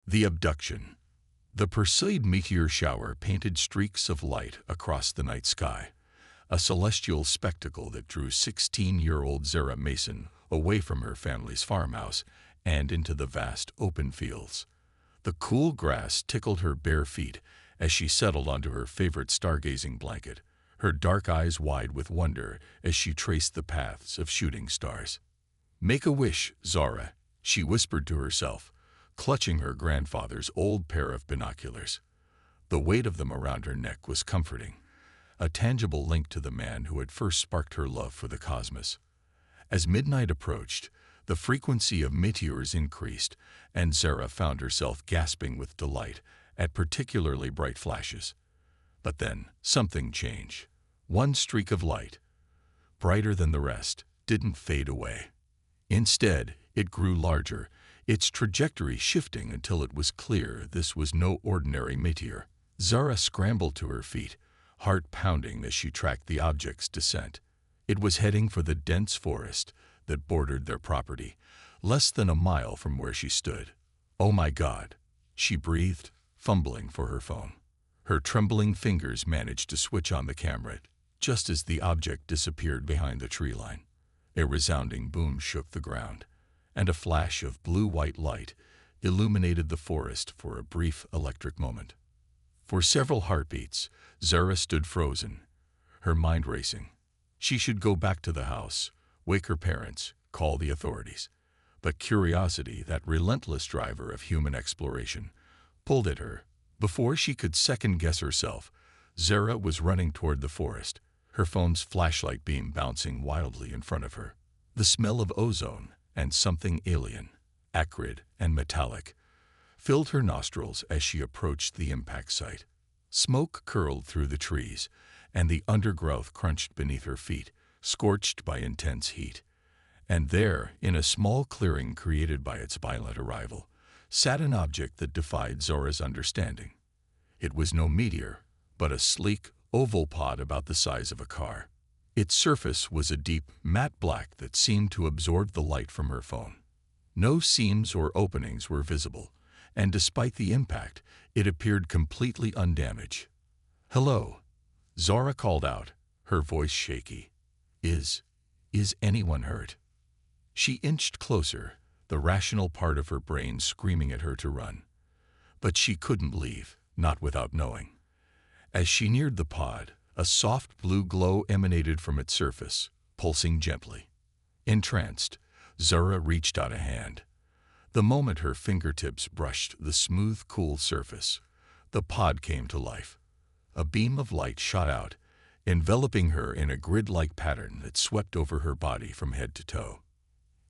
The abduction. The Perseid meteor shower painted streaks of light across the night sky, a celestial spectacle that drew 16-year-old Zara Mason away from her family's farmhouse and into the vast open fields. The cool grass tickled her bare feet as she settled onto her favorite stargazing blanket, her dark eyes wide with wonder as she traced the paths of shooting stars. "Make a wish, Zara," she whispered to herself, clutching her grandfather's old pair of binoculars. The weight of them around her neck was comforting, a tangible link to the man who had first sparked her love for the cosmos. As midnight approached, the frequency of meteors increased, and Zara found herself gasping with delight at particularly bright flashes. But then something changed. One streak of light, brighter than the rest, didn't fade away. Instead, it grew larger, its trajectory shifting until it was clear this was no ordinary meteor. Zara scrambled to her feet, heart pounding as she tracked the object's descent. It was heading for the dense forest that bordered their property, less than a mile from where she stood. "Oh my God," she breathed, fumbling for her phone. Her trembling fingers managed to switch on the camera just as the object disappeared behind the tree line. A resounding boom shook the ground, and a flash of blue-white light illuminated the forest for a brief electric moment. For several heartbeats, Zara stood frozen, her mind racing. She should go back to the house, wake her parents, call the authorities. But curiosity, that relentless driver of human exploration, pulled at her. Before she could second-guess herself, Zara was running toward the forest, her phone's flashlight beam bouncing wildly in front of her. The smell of ozone and something alien, acrid and metallic, filled her nostrils as she approached the impact site. Smoke curled through the trees, and the undergrowth crunched beneath her feet, scorched by intense heat. And there, in a small clearing created by its violent arrival, sat an object that defied Zara's understanding. It was no meteor, but a sleek, oval pod about the size of a car. Its surface was a deep, matte black that seemed to absorb the light from her phone. No seams or openings were visible, and despite the impact, it appeared completely undamaged. "Hello," Zara called out, her voice shaky. Is anyone hurt?" She inched closer, the rational part of her brain screaming at her to run. But she couldn't leave, not without knowing. As she neared the pod, a soft blue glow emanated from its surface, pulsing gently. Entranced, Zara reached out a hand. The moment her fingertips brushed the smooth, cool surface, the pod came to life. A beam of light shot out, enveloping her in a grid-like pattern that swept over her body from head to toe.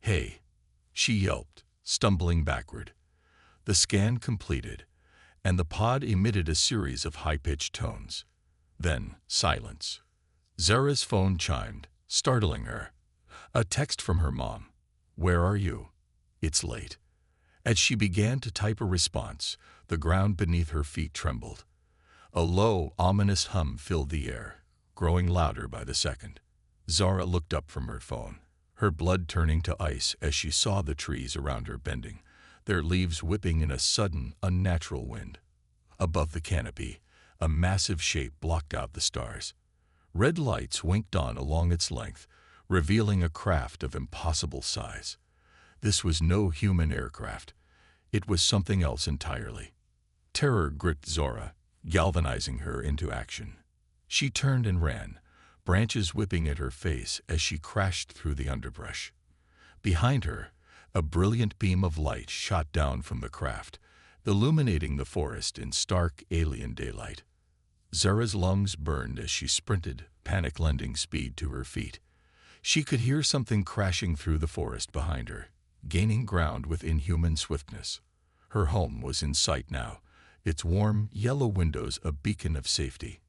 "Hey," she yelped, stumbling backward. The scan completed, and the pod emitted a series of high-pitched tones. Then silence. Zara's phone chimed, startling her. A text from her mom. "Where are you? It's late." As she began to type a response, the ground beneath her feet trembled. A low, ominous hum filled the air, growing louder by the second. Zara looked up from her phone, her blood turning to ice as she saw the trees around her bending, their leaves whipping in a sudden, unnatural wind. Above the canopy, a massive shape blocked out the stars. Red lights winked on along its length, revealing a craft of impossible size. This was no human aircraft. It was something else entirely. Terror gripped Zara, galvanizing her into action. She turned and ran, branches whipping at her face as she crashed through the underbrush. Behind her, a brilliant beam of light shot down from the craft, illuminating the forest in stark alien daylight. Zara's lungs burned as she sprinted, panic lending speed to her feet. She could hear something crashing through the forest behind her, gaining ground with inhuman swiftness. Her home was in sight now, its warm, yellow windows a beacon of safety.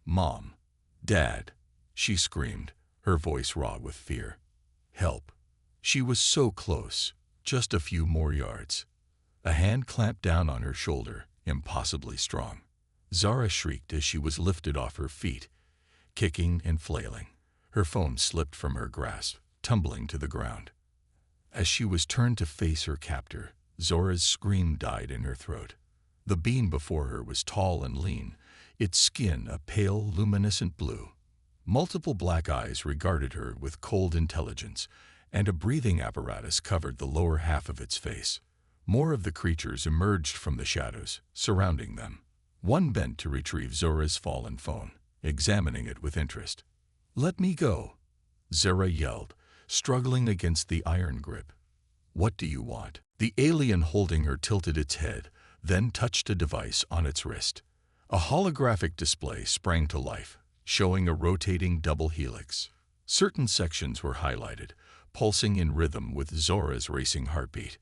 "Mom! Dad!" she screamed, her voice raw with fear. "Help!" She was so close, just a few more yards. A hand clamped down on her shoulder, impossibly strong. Zara shrieked as she was lifted off her feet, kicking and flailing. Her phone slipped from her grasp, tumbling to the ground. As she was turned to face her captor, Zora's scream died in her throat. The being before her was tall and lean, its skin a pale, luminescent blue. Multiple black eyes regarded her with cold intelligence, and a breathing apparatus covered the lower half of its face. More of the creatures emerged from the shadows, surrounding them. One bent to retrieve Zora's fallen phone, examining it with interest. "Let me go," Zora yelled, struggling against the iron grip. "What do you want?" The alien holding her tilted its head, then touched a device on its wrist. A holographic display sprang to life, showing a rotating double helix. Certain sections were highlighted, pulsing in rhythm with Zora's racing heartbeat.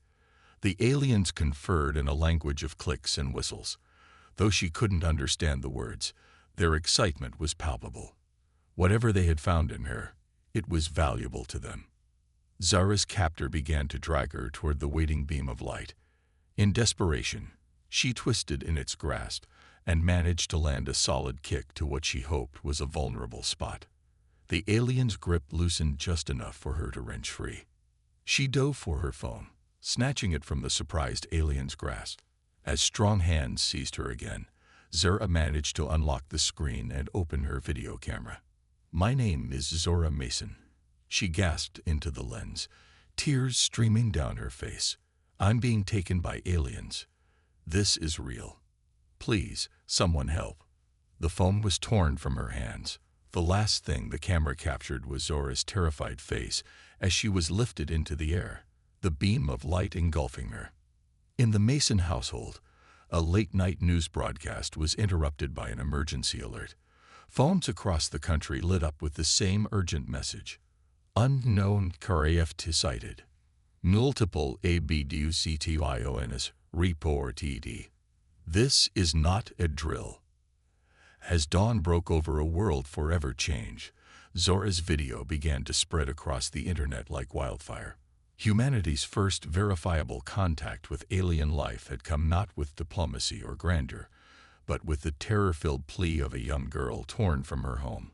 The aliens conferred in a language of clicks and whistles. Though she couldn't understand the words, their excitement was palpable. Whatever they had found in her, it was valuable to them. Zora's captor began to drag her toward the waiting beam of light. In desperation, she twisted in its grasp and managed to land a solid kick to what she hoped was a vulnerable spot. The alien's grip loosened just enough for her to wrench free. She dove for her phone, snatching it from the surprised alien's grasp. As strong hands seized her again, Zora managed to unlock the screen and open her video camera. "My name is Zora Mason," she gasped into the lens, tears streaming down her face. "I'm being taken by aliens. This is real. Please, someone help." The phone was torn from her hands. The last thing the camera captured was Zora's terrified face as she was lifted into the air, the beam of light engulfing her. In the Mason household, a late-night news broadcast was interrupted by an emergency alert. Phones across the country lit up with the same urgent message. "Unknown craft sighted. Multiple abductions reported. This is not a drill." As dawn broke over a world forever changed, Zora's video began to spread across the internet like wildfire. Humanity's first verifiable contact with alien life had come not with diplomacy or grandeur, but with the terror-filled plea of a young girl torn from her home.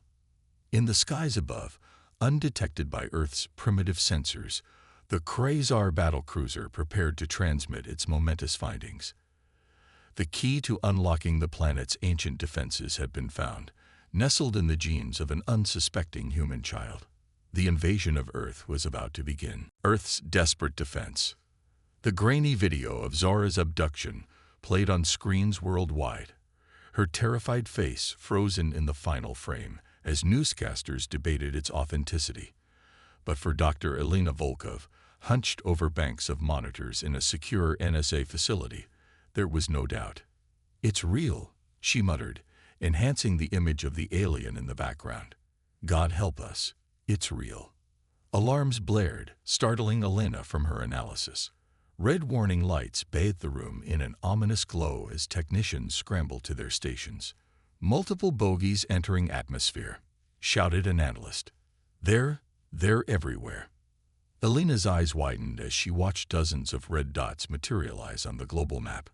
In the skies above, undetected by Earth's primitive sensors, the Quasar battlecruiser prepared to transmit its momentous findings. The key to unlocking the planet's ancient defenses had been found, nestled in the genes of an unsuspecting human child. The invasion of Earth was about to begin. Earth's desperate defense. The grainy video of Zora's abduction played on screens worldwide, her terrified face frozen in the final frame as newscasters debated its authenticity. But for Dr. Elena Volkov, hunched over banks of monitors in a secure NSA facility, there was no doubt. "It's real," she muttered, enhancing the image of the alien in the background. "God help us, it's real." Alarms blared, startling Elena from her analysis. Red warning lights bathed the room in an ominous glow as technicians scrambled to their stations. "Multiple bogies entering atmosphere," shouted an analyst. They're everywhere." Elena's eyes widened as she watched dozens of red dots materialize on the global map.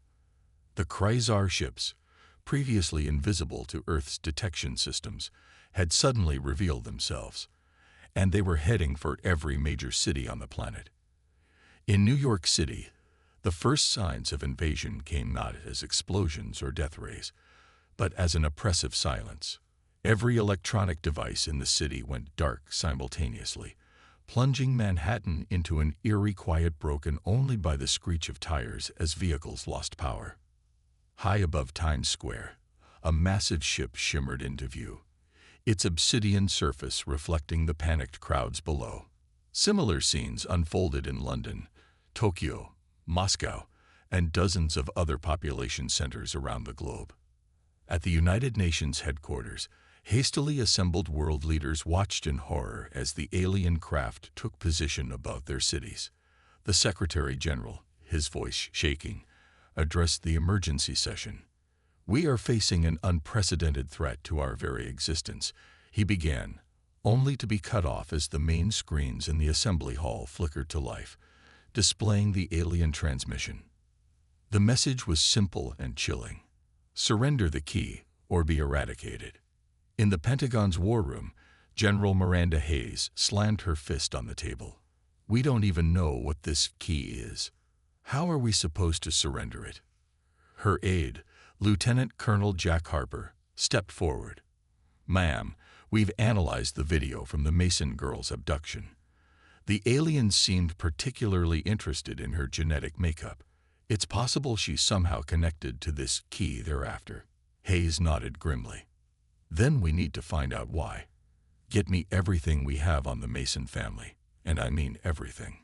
The Quasar ships, previously invisible to Earth's detection systems, had suddenly revealed themselves, and they were heading for every major city on the planet. In New York City, the first signs of invasion came not as explosions or death rays, but as an oppressive silence. Every electronic device in the city went dark simultaneously, plunging Manhattan into an eerie quiet broken only by the screech of tires as vehicles lost power. High above Times Square, a massive ship shimmered into view, its obsidian surface reflecting the panicked crowds below. Similar scenes unfolded in London, Tokyo, Moscow, and dozens of other population centers around the globe. At the United Nations headquarters, hastily assembled world leaders watched in horror as the alien craft took position above their cities. The Secretary General, his voice shaking, addressed the emergency session. "We are facing an unprecedented threat to our very existence," he began, only to be cut off as the main screens in the assembly hall flickered to life, displaying the alien transmission. The message was simple and chilling. Surrender the key or be eradicated. In the Pentagon's war room, General Miranda Hayes slammed her fist on the table. "We don't even know what this key is." How are we supposed to surrender it? Her aide, Lieutenant Colonel Jack Harper, stepped forward. Ma'am, we've analyzed the video from the Mason girl's abduction. The aliens seemed particularly interested in her genetic makeup. It's possible she's somehow connected to this key thereafter. Hayes nodded grimly. Then we need to find out why. Get me everything we have on the Mason family, and I mean everything.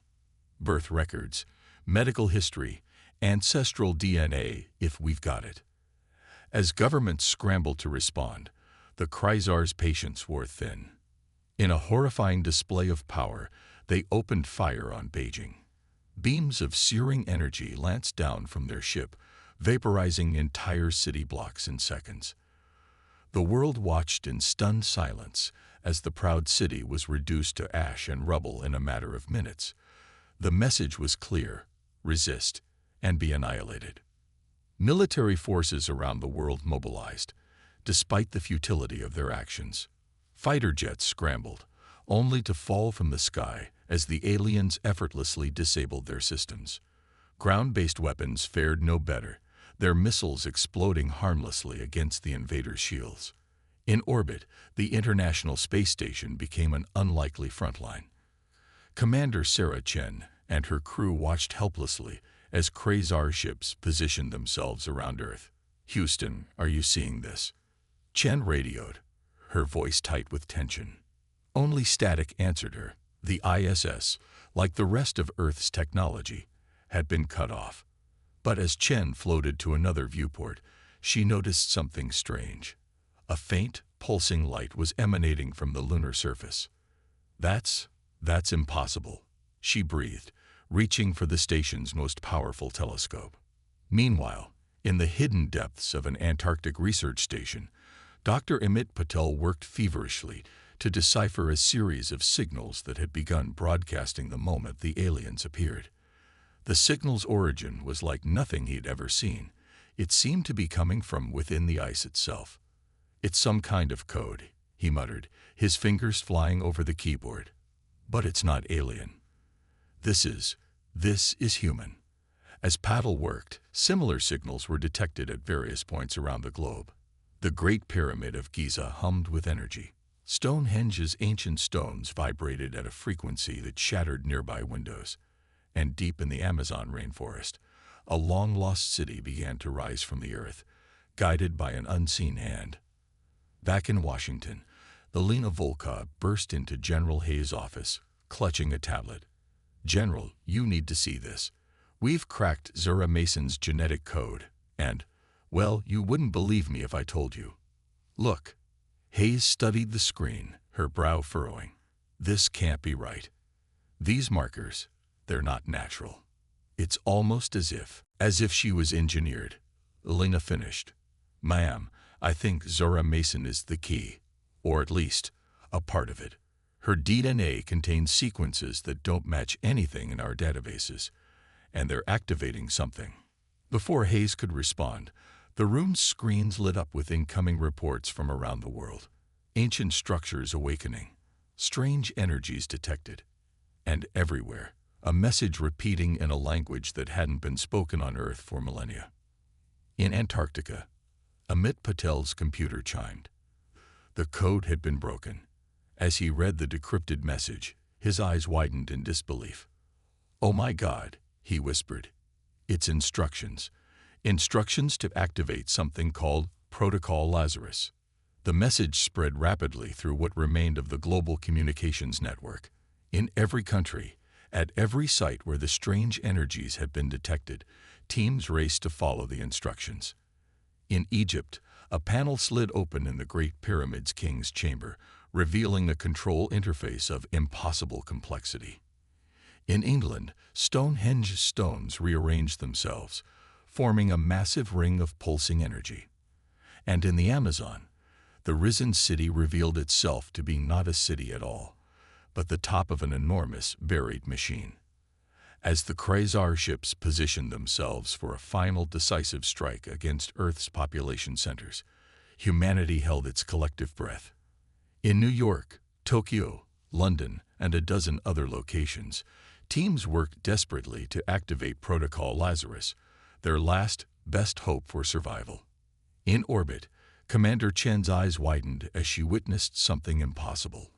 Birth records, medical history, ancestral DNA, if we've got it. As governments scrambled to respond, the Khazar's patience wore thin. In a horrifying display of power, they opened fire on Beijing. Beams of searing energy lanced down from their ship, vaporizing entire city blocks in seconds. The world watched in stunned silence as the proud city was reduced to ash and rubble in a matter of minutes. The message was clear: resist and be annihilated. Military forces around the world mobilized, despite the futility of their actions. Fighter jets scrambled, only to fall from the sky as the aliens effortlessly disabled their systems. Ground-based weapons fared no better, their missiles exploding harmlessly against the invaders' shields. In orbit, the International Space Station became an unlikely frontline. Commander Sarah Chen and her crew watched helplessly as Khazar ships positioned themselves around Earth. "Houston, are you seeing this?" Chen radioed, her voice tight with tension. Only static answered her. The ISS, like the rest of Earth's technology, had been cut off. But as Chen floated to another viewport, she noticed something strange. A faint, pulsing light was emanating from the lunar surface. That's impossible," she breathed, reaching for the station's most powerful telescope. Meanwhile, in the hidden depths of an Antarctic research station, Dr. Amit Patel worked feverishly to decipher a series of signals that had begun broadcasting the moment the aliens appeared. The signal's origin was like nothing he'd ever seen. It seemed to be coming from within the ice itself. "It's some kind of code," he muttered, his fingers flying over the keyboard. "But it's not alien. This is human." As Patel worked, similar signals were detected at various points around the globe. The Great Pyramid of Giza hummed with energy. Stonehenge's ancient stones vibrated at a frequency that shattered nearby windows. And deep in the Amazon rainforest, a long-lost city began to rise from the earth, guided by an unseen hand. Back in Washington, Elena Volkov burst into General Hayes' office, clutching a tablet. "General, you need to see this. We've cracked Zura Mason's genetic code, and, well, you wouldn't believe me if I told you. Look." Hayes studied the screen, her brow furrowing. "This can't be right. These markers, they're not natural. It's almost as if she was engineered." Elena finished. "Ma'am, I think Zura Mason is the key, or at least a part of it. Her DNA contains sequences that don't match anything in our databases, and they're activating something." Before Hayes could respond, the room's screens lit up with incoming reports from around the world. Ancient structures awakening, strange energies detected, and everywhere, a message repeating in a language that hadn't been spoken on Earth for millennia. In Antarctica, Amit Patel's computer chimed. The code had been broken. As he read the decrypted message, his eyes widened in disbelief. "Oh my God," he whispered. "It's instructions. Instructions to activate something called Protocol Lazarus." The message spread rapidly through what remained of the global communications network. In every country, at every site where the strange energies had been detected, teams raced to follow the instructions. In Egypt, a panel slid open in the Great Pyramid's king's chamber, revealing a control interface of impossible complexity. In England, Stonehenge stones rearranged themselves, forming a massive ring of pulsing energy. And in the Amazon, the risen city revealed itself to be not a city at all, but the top of an enormous, buried machine. As the Khazar ships positioned themselves for a final decisive strike against Earth's population centers, humanity held its collective breath. In New York, Tokyo, London, and a dozen other locations, Teams worked desperately to activate Protocol Lazarus, their last, best hope for survival. In orbit, Commander Chen's eyes widened as she witnessed something impossible.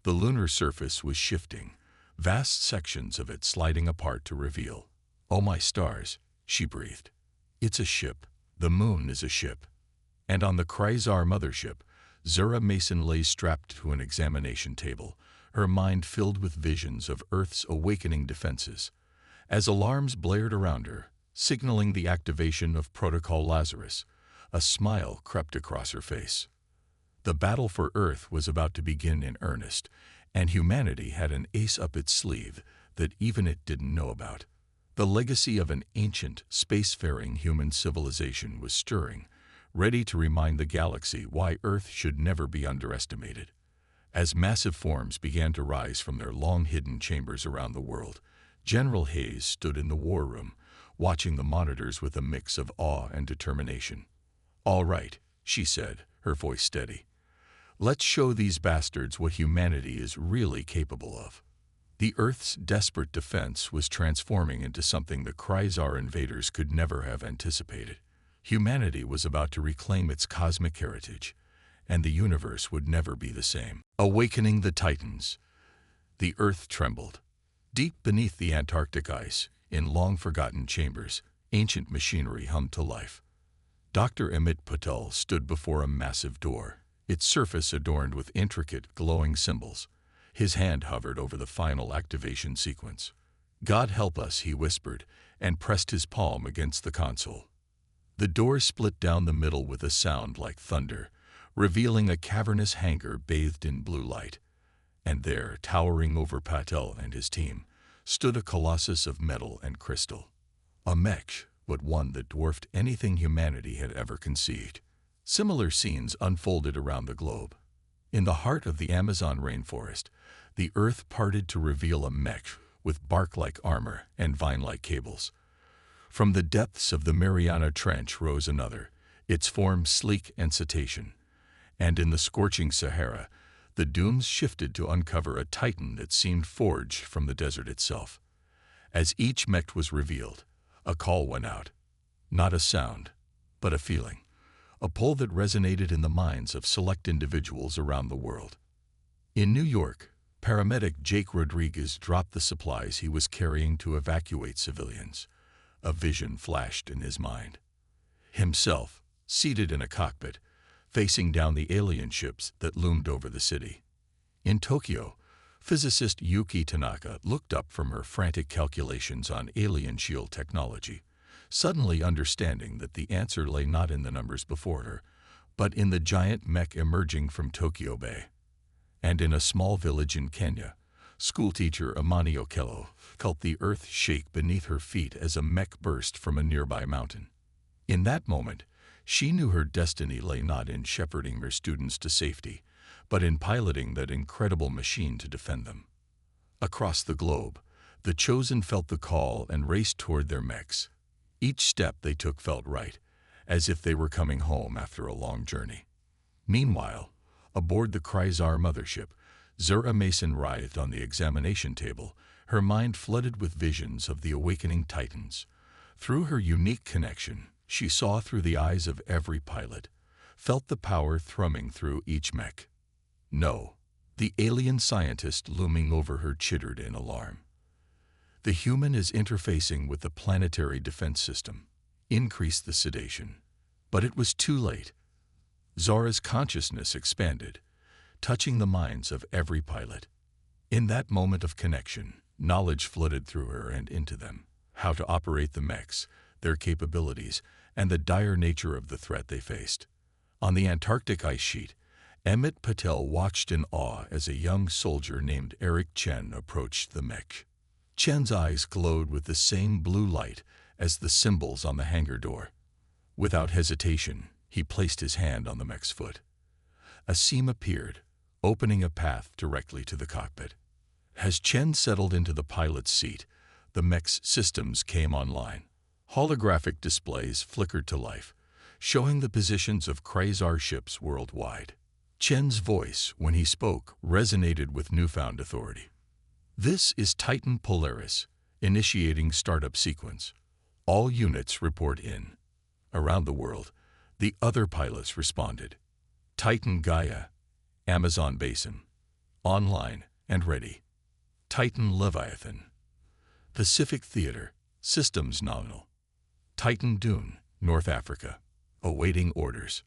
The lunar surface was shifting, vast sections of it sliding apart to reveal. "Oh my stars," she breathed. "It's a ship. The moon is a ship." And on the Kryzar mothership, Zura Mason lay strapped to an examination table, her mind filled with visions of Earth's awakening defenses. As alarms blared around her, signaling the activation of Protocol Lazarus, a smile crept across her face. The battle for Earth was about to begin in earnest, and humanity had an ace up its sleeve that even it didn't know about. The legacy of an ancient, spacefaring human civilization was stirring, ready to remind the galaxy why Earth should never be underestimated. As massive forms began to rise from their long-hidden chambers around the world, General Hayes stood in the war room, watching the monitors with a mix of awe and determination. "All right," she said, her voice steady. "Let's show these bastards what humanity is really capable of." The Earth's desperate defense was transforming into something the Kryzar invaders could never have anticipated. Humanity was about to reclaim its cosmic heritage, and the universe would never be the same. Awakening the Titans. The Earth trembled. Deep beneath the Antarctic ice, in long-forgotten chambers, ancient machinery hummed to life. Dr. Amit Patel stood before a massive door, its surface adorned with intricate, glowing symbols. His hand hovered over the final activation sequence. "God help us," he whispered, and pressed his palm against the console. The door split down the middle with a sound like thunder, revealing a cavernous hangar bathed in blue light. And there, towering over Patel and his team, stood a colossus of metal and crystal. A mech, but one that dwarfed anything humanity had ever conceived. Similar scenes unfolded around the globe. In the heart of the Amazon rainforest, the earth parted to reveal a mech with bark-like armor and vine-like cables. From the depths of the Mariana Trench rose another, its form sleek and cetacean. And in the scorching Sahara, the dunes shifted to uncover a titan that seemed forged from the desert itself. As each mech was revealed, a call went out. Not a sound, but a feeling. A pull that resonated in the minds of select individuals around the world. In New York, paramedic Jake Rodriguez dropped the supplies he was carrying to evacuate civilians. A vision flashed in his mind. Himself, seated in a cockpit, facing down the alien ships that loomed over the city. In Tokyo, physicist Yuki Tanaka looked up from her frantic calculations on alien shield technology, suddenly understanding that the answer lay not in the numbers before her, but in the giant mech emerging from Tokyo Bay. And in a small village in Kenya, schoolteacher Amani Okello felt the earth shake beneath her feet as a mech burst from a nearby mountain. In that moment, she knew her destiny lay not in shepherding her students to safety, but in piloting that incredible machine to defend them. Across the globe, the chosen felt the call and raced toward their mechs. Each step they took felt right, as if they were coming home after a long journey. Meanwhile, aboard the Kryzar mothership, Zura Mason writhed on the examination table, her mind flooded with visions of the awakening titans. Through her unique connection, she saw through the eyes of every pilot, felt the power thrumming through each mech. No, the alien scientist looming over her chittered in alarm. The human is interfacing with the planetary defense system. Increase the sedation. But it was too late. Zara's consciousness expanded, touching the minds of every pilot. In that moment of connection, knowledge flooded through her and into them. How to operate the mechs, their capabilities, and the dire nature of the threat they faced. On the Antarctic ice sheet, Amit Patel watched in awe as a young soldier named Eric Chen approached the mech. Chen's eyes glowed with the same blue light as the symbols on the hangar door. Without hesitation, he placed his hand on the mech's foot. A seam appeared, opening a path directly to the cockpit. As Chen settled into the pilot's seat, the mech's systems came online. Holographic displays flickered to life, showing the positions of Kryzar ships worldwide. Chen's voice, when he spoke, resonated with newfound authority. This is Titan Polaris, initiating startup sequence. All units report in. Around the world, the other pilots responded. Titan Gaia, Amazon Basin, online and ready. Titan Leviathan, Pacific Theater, systems nominal. Titan Dune, North Africa, awaiting orders.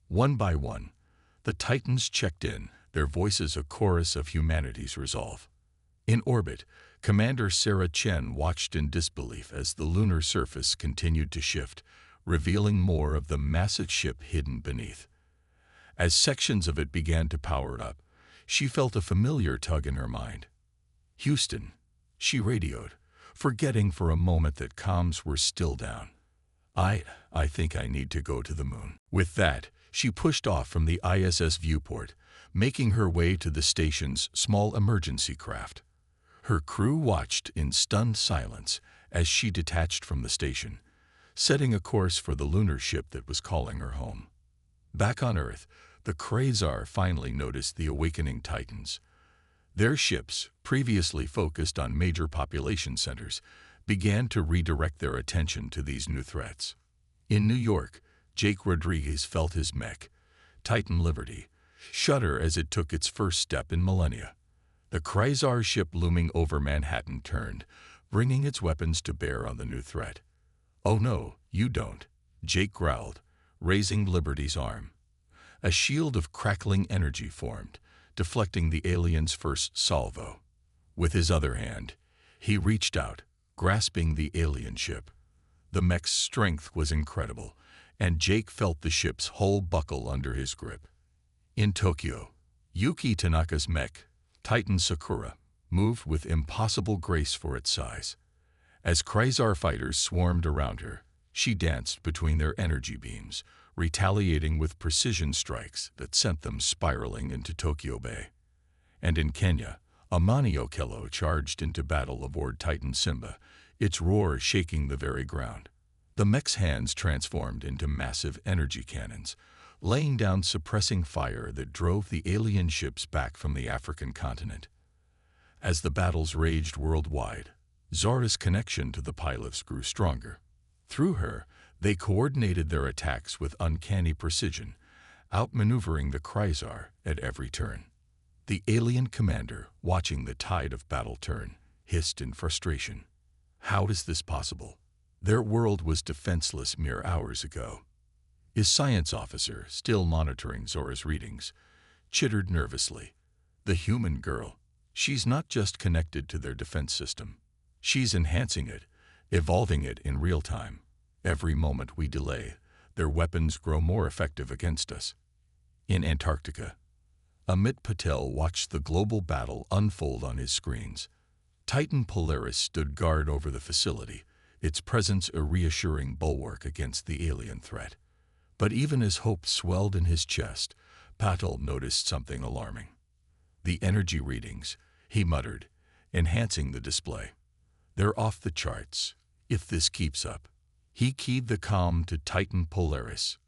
One by one, the Titans checked in, their voices a chorus of humanity's resolve. In orbit, Commander Sarah Chen watched in disbelief as the lunar surface continued to shift, revealing more of the massive ship hidden beneath. As sections of it began to power up, she felt a familiar tug in her mind. "Houston," she radioed, forgetting for a moment that comms were still down. I think I need to go to the moon." With that, she pushed off from the ISS viewport, making her way to the station's small emergency craft. Her crew watched in stunned silence as she detached from the station, setting a course for the lunar ship that was calling her home. Back on Earth, the Krayzar finally noticed the awakening Titans. Their ships, previously focused on major population centers, began to redirect their attention to these new threats. In New York, Jake Rodriguez felt his mech, Titan Liberty, shudder as it took its first step in millennia. The Krayzar ship looming over Manhattan turned, bringing its weapons to bear on the new threat. "Oh no, you don't," Jake growled, raising Liberty's arm. A shield of crackling energy formed, deflecting the alien's first salvo. With his other hand, he reached out, grasping the alien ship. The mech's strength was incredible, and Jake felt the ship's hull buckle under his grip. In Tokyo, Yuki Tanaka's mech, Titan Sakura, moved with impossible grace for its size. As Krayzar fighters swarmed around her, she danced between their energy beams, retaliating with precision strikes that sent them spiraling into Tokyo Bay. And in Kenya, Amani Okello charged into battle aboard Titan Simba, its roar shaking the very ground. The mech's hands transformed into massive energy cannons, laying down suppressing fire that drove the alien ships back from the African continent. As the battles raged worldwide, Zara's connection to the pilots grew stronger. Through her, they coordinated their attacks with uncanny precision, outmaneuvering the Krayzar at every turn. The alien commander, watching the tide of battle turn, hissed in frustration. How is this possible? Their world was defenseless mere hours ago. His science officer, still monitoring Zora's readings, chittered nervously. The human girl, she's not just connected to their defense system. She's enhancing it, evolving it in real time. Every moment we delay, their weapons grow more effective against us. In Antarctica, Amit Patel watched the global battle unfold on his screens. Titan Polaris stood guard over the facility, its presence a reassuring bulwark against the alien threat. But even as hope swelled in his chest, Patel noticed something alarming. "The energy readings," he muttered, enhancing the display. "They're off the charts. If this keeps up." He keyed the comm to Titan Polaris.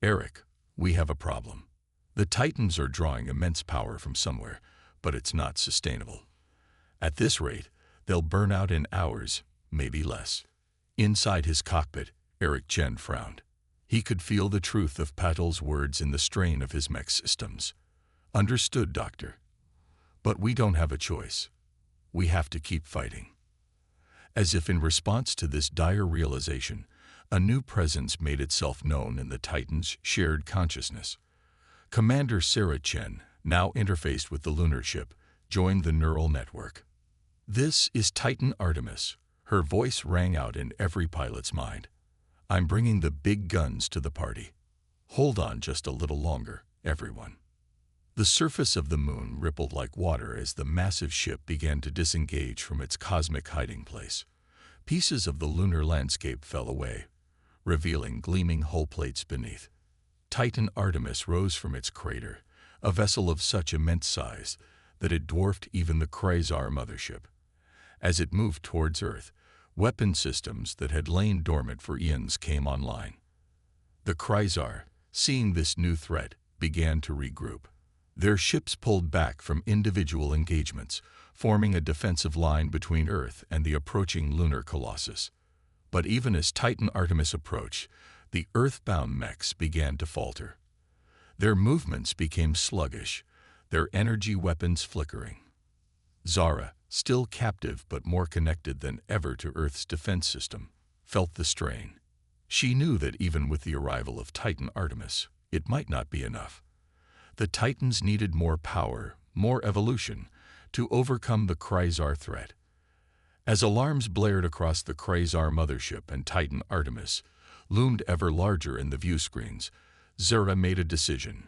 "Eric, we have a problem. The Titans are drawing immense power from somewhere, but it's not sustainable. At this rate, they'll burn out in hours, maybe less." Inside his cockpit, Eric Chen frowned. He could feel the truth of Patel's words in the strain of his mech systems. "Understood, Doctor. But we don't have a choice. We have to keep fighting." As if in response to this dire realization, a new presence made itself known in the Titan's shared consciousness. Commander Sarah Chen, now interfaced with the lunar ship, joined the neural network. "This is Titan Artemis," her voice rang out in every pilot's mind. "I'm bringing the big guns to the party. Hold on just a little longer, everyone." The surface of the moon rippled like water as the massive ship began to disengage from its cosmic hiding place. Pieces of the lunar landscape fell away, revealing gleaming hull plates beneath. Titan Artemis rose from its crater, a vessel of such immense size that it dwarfed even the Krayzar mothership. As it moved towards Earth, weapon systems that had lain dormant for eons came online. The Krayzar, seeing this new threat, began to regroup. Their ships pulled back from individual engagements, forming a defensive line between Earth and the approaching lunar colossus. But even as Titan Artemis approached, the Earth-bound mechs began to falter. Their movements became sluggish, their energy weapons flickering. Zara, still captive but more connected than ever to Earth's defense system, felt the strain. She knew that even with the arrival of Titan Artemis, it might not be enough. The Titans needed more power, more evolution, to overcome the Kryzar threat. As alarms blared across the Kryzar mothership and Titan Artemis loomed ever larger in the view screens, Zara made a decision.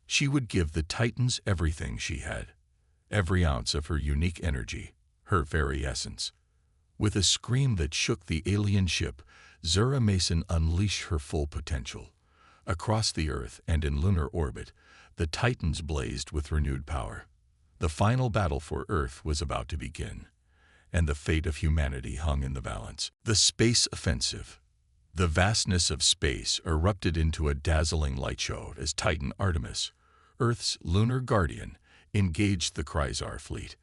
She would give the Titans everything she had, every ounce of her unique energy, her very essence. With a scream that shook the alien ship, Zara Mason unleashed her full potential. Across the Earth and in lunar orbit, the Titans blazed with renewed power. The final battle for Earth was about to begin, and the fate of humanity hung in the balance. The space offensive. The vastness of space erupted into a dazzling light show as Titan Artemis, Earth's lunar guardian, engaged the Kryzar fleet.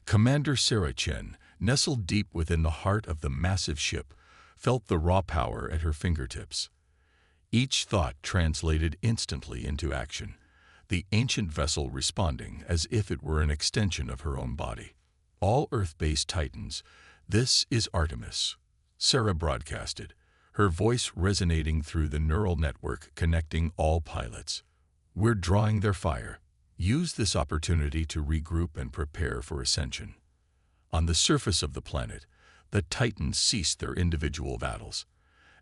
Commander Sarah Chen, nestled deep within the heart of the massive ship, felt the raw power at her fingertips. Each thought translated instantly into action, the ancient vessel responding as if it were an extension of her own body. All Earth-based Titans, this is Artemis, Sarah broadcasted, her voice resonating through the neural network connecting all pilots. We're drawing their fire. Use this opportunity to regroup and prepare for ascension. On the surface of the planet, the Titans ceased their individual battles.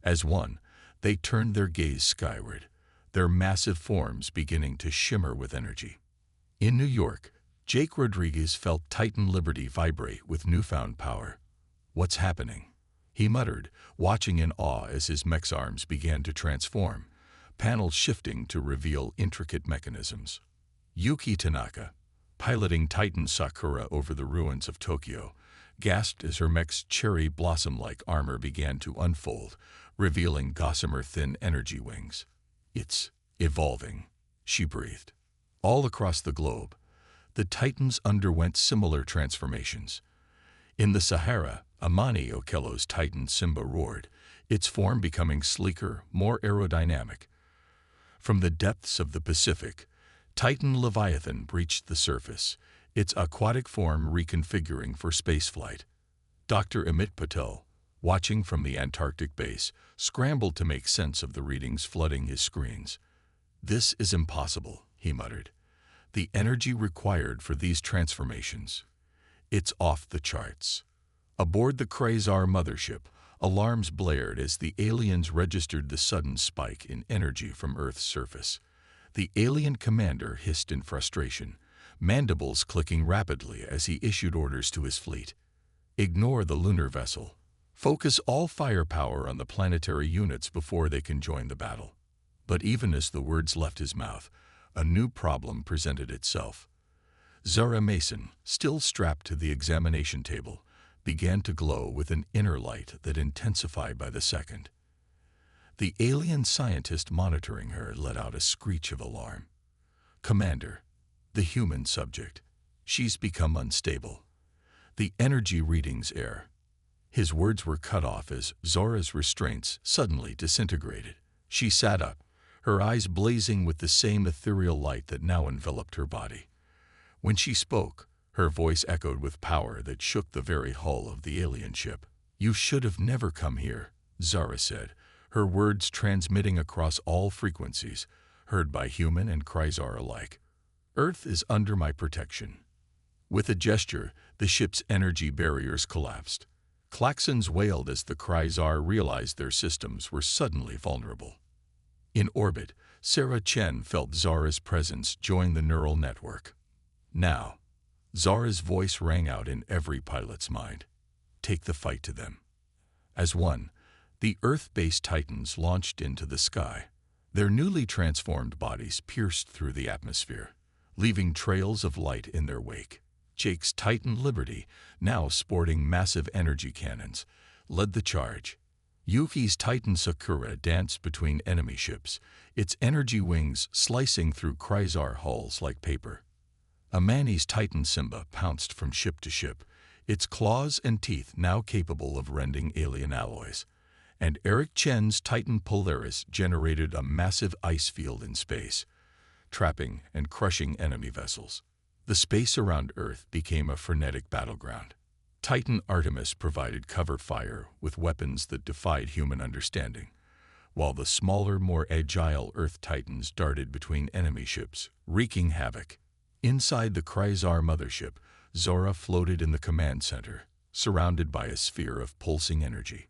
As one, they turned their gaze skyward, their massive forms beginning to shimmer with energy. In New York, Jake Rodriguez felt Titan Liberty vibrate with newfound power. "What's happening?" he muttered, watching in awe as his mech's arms began to transform, panels shifting to reveal intricate mechanisms. Yuki Tanaka, piloting Titan Sakura over the ruins of Tokyo, gasped as her mech's cherry blossom-like armor began to unfold, revealing gossamer-thin energy wings. "It's evolving," she breathed. All across the globe, the Titans underwent similar transformations. In the Sahara, Amani Okello's Titan Simba roared, its form becoming sleeker, more aerodynamic. From the depths of the Pacific, Titan Leviathan breached the surface, its aquatic form reconfiguring for spaceflight. Dr. Amit Patel, watching from the Antarctic base, scrambled to make sense of the readings flooding his screens. "This is impossible," he muttered. "The energy required for these transformations. It's off the charts." Aboard the Kryzar mothership, alarms blared as the aliens registered the sudden spike in energy from Earth's surface. The alien commander hissed in frustration, mandibles clicking rapidly as he issued orders to his fleet. "Ignore the lunar vessel. Focus all firepower on the planetary units before they can join the battle." But even as the words left his mouth, a new problem presented itself. Zara Mason, still strapped to the examination table, began to glow with an inner light that intensified by the second. The alien scientist monitoring her let out a screech of alarm. "Commander, the human subject. She's become unstable. The energy readings err." His words were cut off as Zora's restraints suddenly disintegrated. She sat up, her eyes blazing with the same ethereal light that now enveloped her body. When she spoke, her voice echoed with power that shook the very hull of the alien ship. "You should have never come here," Zara said, her words transmitting across all frequencies, heard by human and Kryzar alike. "Earth is under my protection." With a gesture, the ship's energy barriers collapsed. Klaxons wailed as the Kryzar realized their systems were suddenly vulnerable. In orbit, Sarah Chen felt Zara's presence join the neural network. "Now," Zara's voice rang out in every pilot's mind. "Take the fight to them." As one, the Earth-based Titans launched into the sky. Their newly transformed bodies pierced through the atmosphere, leaving trails of light in their wake. Jake's Titan Liberty, now sporting massive energy cannons, led the charge. Yuki's Titan Sakura danced between enemy ships, its energy wings slicing through Kryzar hulls like paper. Amani's Titan Simba pounced from ship to ship, its claws and teeth now capable of rending alien alloys. And Eric Chen's Titan Polaris generated a massive ice field in space, trapping and crushing enemy vessels. The space around Earth became a frenetic battleground. Titan Artemis provided cover fire with weapons that defied human understanding, while the smaller, more agile Earth Titans darted between enemy ships, wreaking havoc. Inside the Kryzar mothership, Zora floated in the command center, surrounded by a sphere of pulsing energy.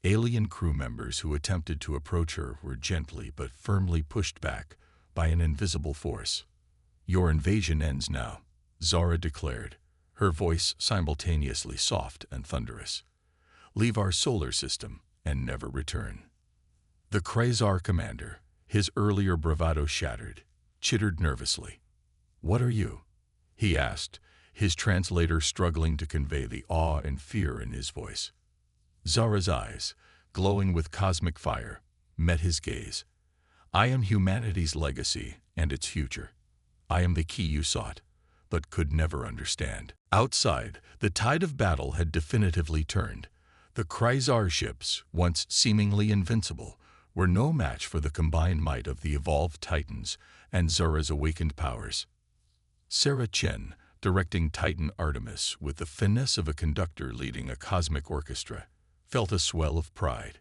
Alien crew members who attempted to approach her were gently but firmly pushed back by an invisible force. "Your invasion ends now," Zora declared, her voice simultaneously soft and thunderous. "Leave our solar system and never return." The Kryzar commander, his earlier bravado shattered, chittered nervously. "What are you?" he asked, his translator struggling to convey the awe and fear in his voice. Zora's eyes, glowing with cosmic fire, met his gaze. "I am humanity's legacy and its future. I am the key you sought, but could never understand." Outside, the tide of battle had definitively turned. The Kryzar ships, once seemingly invincible, were no match for the combined might of the evolved Titans and Zora's awakened powers. Sarah Chen, directing Titan Artemis with the finesse of a conductor leading a cosmic orchestra, felt a swell of pride.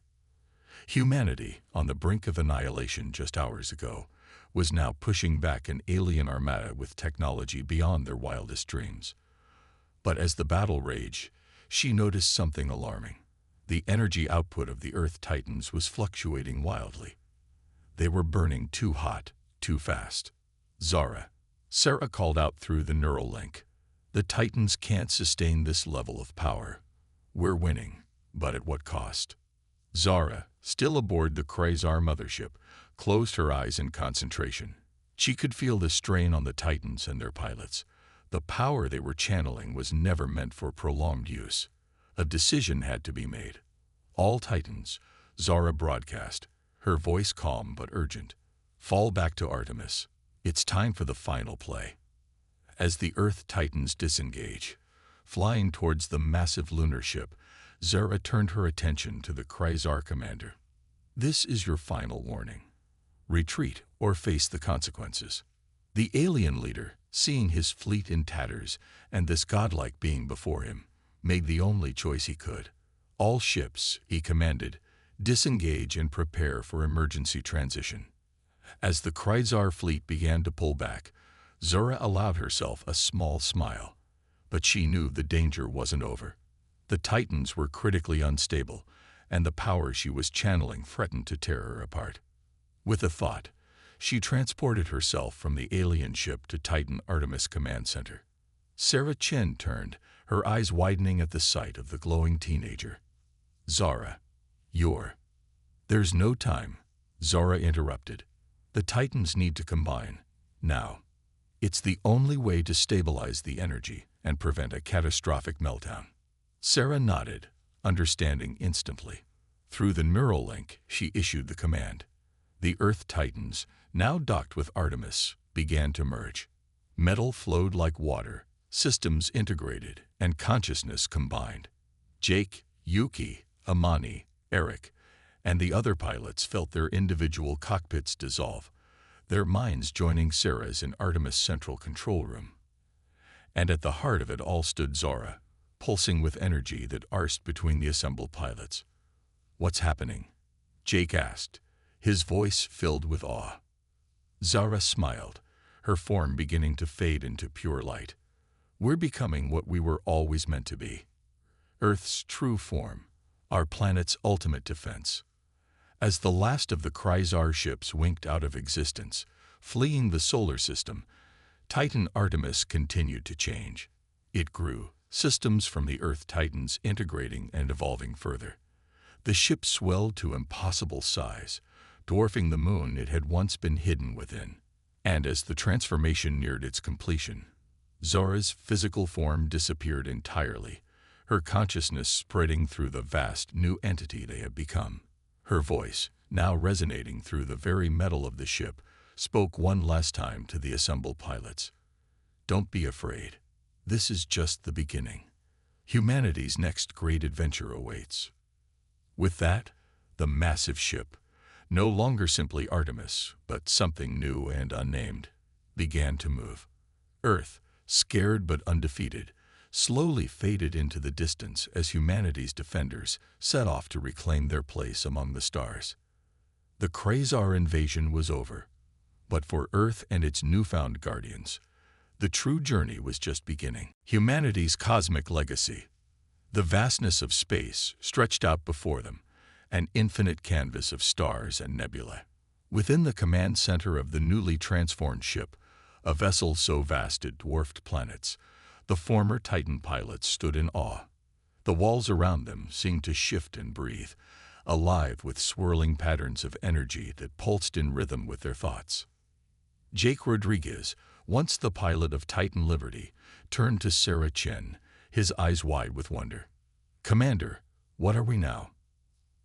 Humanity, on the brink of annihilation just hours ago, was now pushing back an alien armada with technology beyond their wildest dreams. But as the battle raged, she noticed something alarming. The energy output of the Earth Titans was fluctuating wildly. They were burning too hot, too fast. "Zora," Sarah called out through the neural link, "the Titans can't sustain this level of power. We're winning, but at what cost?" Zora, still aboard the Kryzar mothership, closed her eyes in concentration. She could feel the strain on the Titans and their pilots. The power they were channeling was never meant for prolonged use. A decision had to be made. "All Titans," Zora broadcast, her voice calm but urgent, "fall back to Artemis. It's time for the final play." As the Earth Titans disengage, flying towards the massive lunar ship, Zora turned her attention to the Kryzar commander. "This is your final warning. Retreat or face the consequences." The alien leader, seeing his fleet in tatters and this godlike being before him, made the only choice he could. "All ships," he commanded, "disengage and prepare for emergency transition." As the Kryzar fleet began to pull back, Zora allowed herself a small smile. But she knew the danger wasn't over. The Titans were critically unstable, and the power she was channeling threatened to tear her apart. With a thought, she transported herself from the alien ship to Titan Artemis Command Center. Sarah Chen turned, her eyes widening at the sight of the glowing teenager. "Zora, There's no time," Zora interrupted. "The Titans need to combine, now. It's the only way to stabilize the energy and prevent a catastrophic meltdown." Sarah nodded, understanding instantly. Through the neural link, she issued the command. The Earth Titans, now docked with Artemis, began to merge. Metal flowed like water, systems integrated, and consciousness combined. Jake, Yuki, Amani, Eric, and the other pilots felt their individual cockpits dissolve, their minds joining Sarah's in Artemis' central control room. And at the heart of it all stood Zora, pulsing with energy that arced between the assembled pilots. "What's happening?" Jake asked, his voice filled with awe. Zora smiled, her form beginning to fade into pure light. "We're becoming what we were always meant to be. Earth's true form, our planet's ultimate defense." As the last of the Kryzar ships winked out of existence, fleeing the solar system, Titan Artemis continued to change. It grew, systems from the Earth Titans integrating and evolving further. The ship swelled to impossible size, dwarfing the moon it had once been hidden within. And as the transformation neared its completion, Zora's physical form disappeared entirely, her consciousness spreading through the vast new entity they had become. Her voice, now resonating through the very metal of the ship, spoke one last time to the assembled pilots. "Don't be afraid. This is just the beginning. Humanity's next great adventure awaits." With that, the massive ship, no longer simply Artemis, but something new and unnamed, began to move. Earth, scared but undefeated, slowly faded into the distance as humanity's defenders set off to reclaim their place among the stars. The Krayzar invasion was over, but for Earth and its newfound guardians, the true journey was just beginning. Humanity's cosmic legacy. The vastness of space stretched out before them, an infinite canvas of stars and nebulae. Within the command center of the newly transformed ship, a vessel so vast it dwarfed planets, the former Titan pilots stood in awe. The walls around them seemed to shift and breathe, alive with swirling patterns of energy that pulsed in rhythm with their thoughts. Jake Rodriguez, once the pilot of Titan Liberty, turned to Sarah Chen, his eyes wide with wonder. "Commander, what are we now?"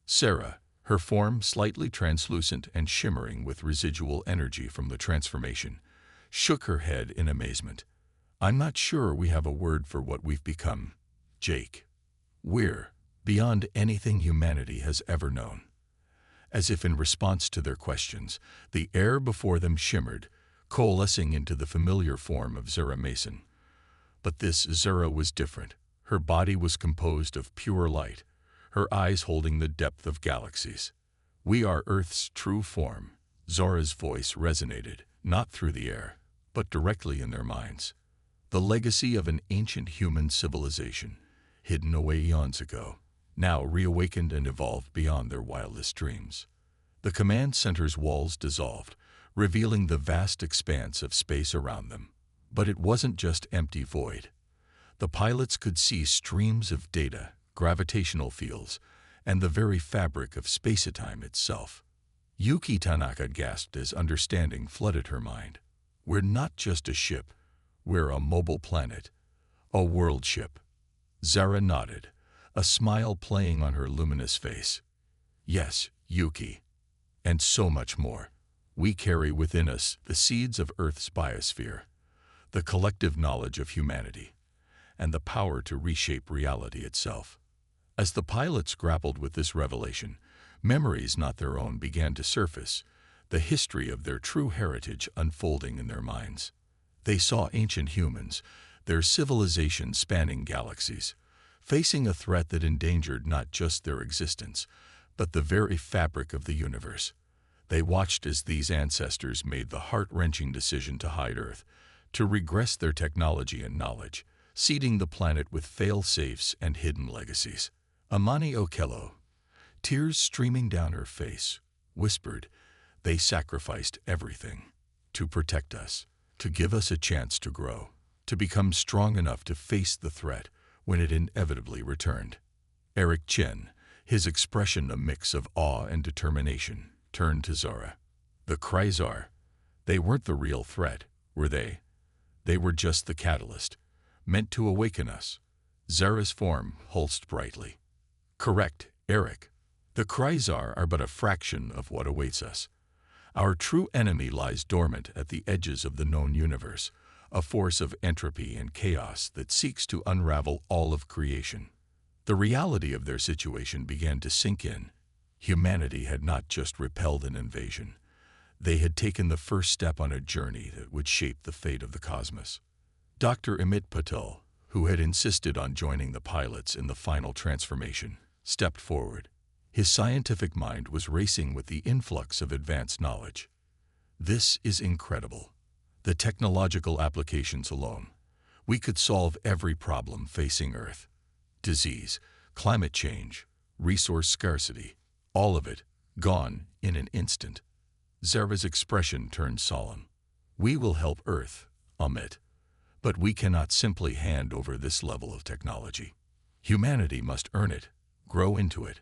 Sarah, her form slightly translucent and shimmering with residual energy from the transformation, shook her head in amazement. "I'm not sure we have a word for what we've become, Jake. We're beyond anything humanity has ever known." As if in response to their questions, the air before them shimmered, coalescing into the familiar form of Zara Mason. But this Zara was different. Her body was composed of pure light, her eyes holding the depth of galaxies. "We are Earth's true form." Zara's voice resonated, not through the air, but directly in their minds. The legacy of an ancient human civilization, hidden away eons ago, now reawakened and evolved beyond their wildest dreams. The command center's walls dissolved, revealing the vast expanse of space around them. But it wasn't just empty void. The pilots could see streams of data, gravitational fields, and the very fabric of space-time itself. Yuki Tanaka gasped as understanding flooded her mind. "We're not just a ship. We're a mobile planet. A world ship." Zara nodded, a smile playing on her luminous face. "Yes, Yuki. And so much more. We carry within us the seeds of Earth's biosphere, the collective knowledge of humanity, and the power to reshape reality itself." As the pilots grappled with this revelation, memories not their own began to surface, the history of their true heritage unfolding in their minds. They saw ancient humans, their civilization spanning galaxies, facing a threat that endangered not just their existence, but the very fabric of the universe. They watched as these ancestors made the heart-wrenching decision to hide Earth, to regress their technology and knowledge, seeding the planet with fail-safes and hidden legacies. Amani Okello, tears streaming down her face, whispered, "They sacrificed everything to protect us, to give us a chance to grow, to become strong enough to face the threat when it inevitably returned." Eric Chen, his expression a mix of awe and determination, turned to Zara. "The Krayzar, they weren't the real threat, were they? They were just the catalyst, meant to awaken us." Zara's form pulsed brightly. "Correct, Eric. The Krayzar are but a fraction of what awaits us. Our true enemy lies dormant at the edges of the known universe, a force of entropy and chaos that seeks to unravel all of creation." The reality of their situation began to sink in. Humanity had not just repelled an invasion. They had taken the first step on a journey that would shape the fate of the cosmos. Dr. Amit Patel, who had insisted on joining the pilots in the final transformation, stepped forward. His scientific mind was racing with the influx of advanced knowledge. "This is incredible. The technological applications alone. We could solve every problem facing Earth. Disease, climate change, resource scarcity, all of it gone in an instant." Zara's expression turned solemn. "We will help Earth, Amit, but we cannot simply hand over this level of technology. Humanity must earn it, grow into it.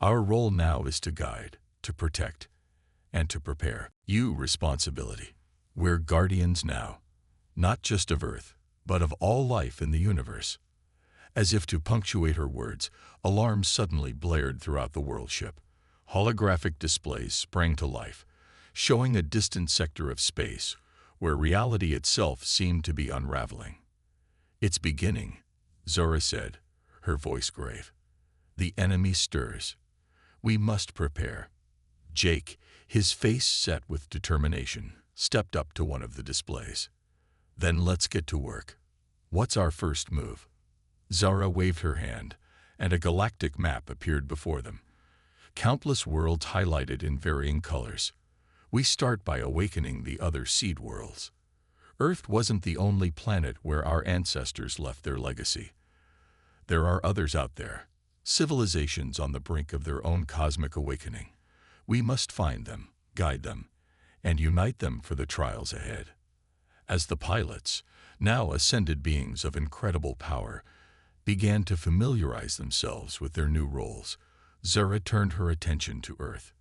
Our role now is to guide, to protect, and to prepare. You responsibility. We're guardians now, not just of Earth, but of all life in the universe." As if to punctuate her words, alarms suddenly blared throughout the world ship. Holographic displays sprang to life, showing a distant sector of space where reality itself seemed to be unraveling. "It's beginning," Zora said, her voice grave. "The enemy stirs. We must prepare." Jake, his face set with determination, stepped up to one of the displays. "Then let's get to work. What's our first move?" Zara waved her hand, and a galactic map appeared before them. Countless worlds highlighted in varying colors. "We start by awakening the other seed worlds. Earth wasn't the only planet where our ancestors left their legacy. There are others out there, civilizations on the brink of their own cosmic awakening. We must find them, guide them, and unite them for the trials ahead." As the pilots, now ascended beings of incredible power, began to familiarize themselves with their new roles, Zara turned her attention to Earth.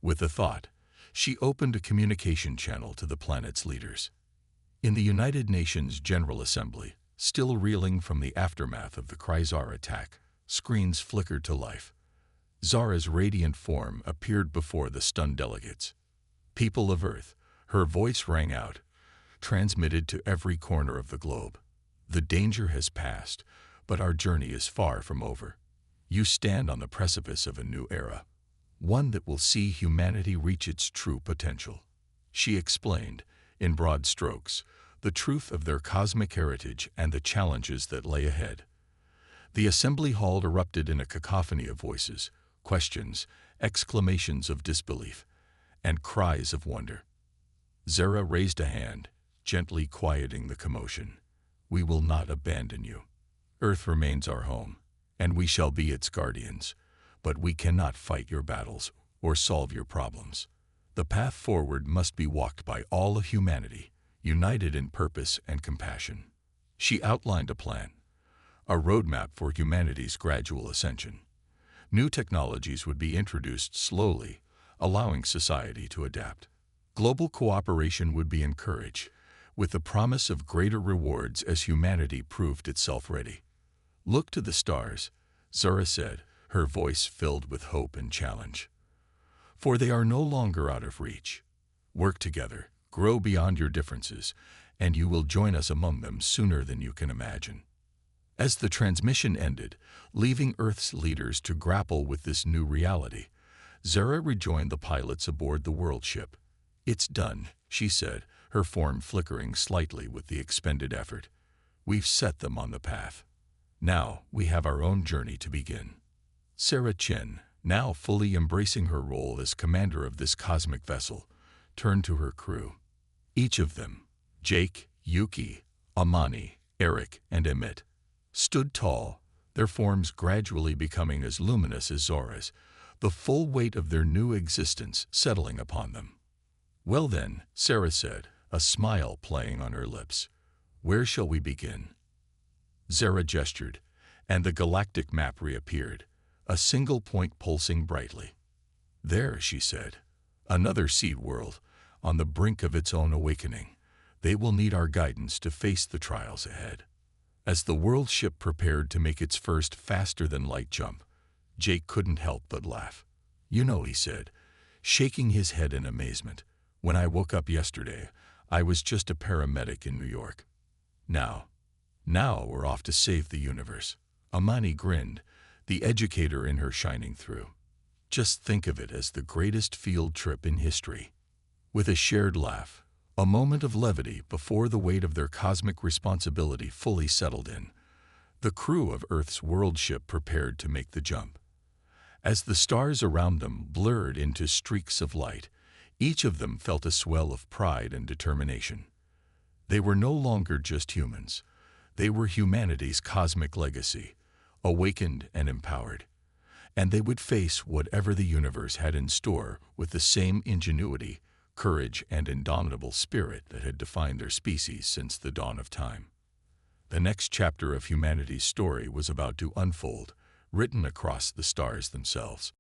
With a thought, she opened a communication channel to the planet's leaders. In the United Nations General Assembly, still reeling from the aftermath of the Kryzar attack, screens flickered to life. Zara's radiant form appeared before the stunned delegates. "People of Earth," her voice rang out, transmitted to every corner of the globe. "The danger has passed, but our journey is far from over. You stand on the precipice of a new era, one that will see humanity reach its true potential." She explained, in broad strokes, the truth of their cosmic heritage and the challenges that lay ahead. The assembly hall erupted in a cacophony of voices, questions, exclamations of disbelief, and cries of wonder. Zara raised a hand, gently quieting the commotion. "We will not abandon you. Earth remains our home, and we shall be its guardians, but we cannot fight your battles or solve your problems. The path forward must be walked by all of humanity, united in purpose and compassion." She outlined a plan, a roadmap for humanity's gradual ascension. New technologies would be introduced slowly, allowing society to adapt. Global cooperation would be encouraged, with the promise of greater rewards as humanity proved itself ready. "Look to the stars," Zara said, her voice filled with hope and challenge. "For they are no longer out of reach. Work together, grow beyond your differences, and you will join us among them sooner than you can imagine." As the transmission ended, leaving Earth's leaders to grapple with this new reality, Zara rejoined the pilots aboard the world ship. "It's done," she said, her form flickering slightly with the expended effort. "We've set them on the path. Now we have our own journey to begin." Sarah Chen, now fully embracing her role as commander of this cosmic vessel, turned to her crew. Each of them, Jake, Yuki, Amani, Eric, and Emmett, stood tall, their forms gradually becoming as luminous as Zora's, the full weight of their new existence settling upon them. "Well then," Sarah said, a smile playing on her lips, "where shall we begin?" Zara gestured, and the galactic map reappeared, a single point pulsing brightly. "There," she said, "another seed world, on the brink of its own awakening. They will need our guidance to face the trials ahead." As the world ship prepared to make its first faster-than-light jump, Jake couldn't help but laugh. "You know," he said, shaking his head in amazement, "when I woke up yesterday, I was just a paramedic in New York. Now we're off to save the universe." Amani grinned, the educator in her shining through. "Just think of it as the greatest field trip in history." With a shared laugh, a moment of levity before the weight of their cosmic responsibility fully settled in, the crew of Earth's world ship prepared to make the jump. As the stars around them blurred into streaks of light, each of them felt a swell of pride and determination. They were no longer just humans. They were humanity's cosmic legacy, awakened and empowered. And they would face whatever the universe had in store with the same ingenuity, courage, and indomitable spirit that had defined their species since the dawn of time. The next chapter of humanity's story was about to unfold, written across the stars themselves.